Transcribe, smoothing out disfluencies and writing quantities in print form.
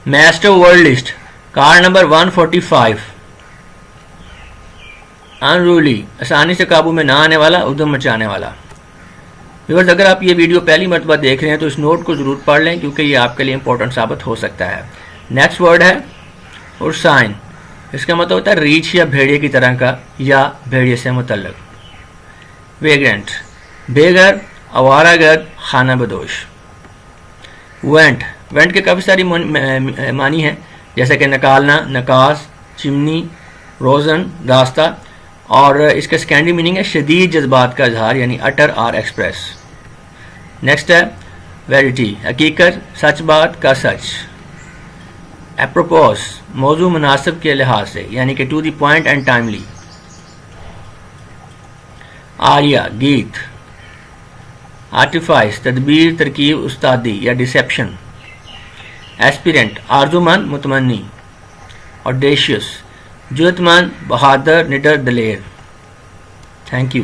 Master World List, card number 145. Unruly, آسانی سے قابو میں نہ آنے والا, ادھم مچانے والا. ویورز اگر آپ یہ ویڈیو پہلی مرتبہ دیکھ رہے ہیں تو اس نوٹ کو ضرور پڑھ لیں کیونکہ یہ آپ کے لیے امپورٹنٹ ثابت ہو سکتا ہے. نیکسٹ ورڈ ہے ارسائن. اس کا مطلب ہوتا ہے ریچھ یا بھیڑیے کی طرح کا یا بھیڑیے سے متعلق. ویگرنٹ, بے گھر, آوارہ گرد, خانہ بدوش. وینٹ, وینٹ کے کافی ساری معنی ہیں جیسے کہ نکالنا, نکاس, چمنی, روزن, راستہ, اور اس کا سیکنڈری میننگ ہے شدید جذبات کا اظہار یعنی اٹر اور ایکسپریس. نیکسٹ ہے ویریٹی, حقیقت, سچ بات کا سچ. اپروپوس, موضوع مناسب کے لحاظ سے یعنی کہ to the point and timely. Aria, گیت. آرٹیفائس, تدبیر, ترکیب, استادی یا ڈسیپشن. ایسپیرنٹ, آرزومند, متمنی. آڈیشیس, جرأت مند, بہادر, نڈر, دلیر. Thank you.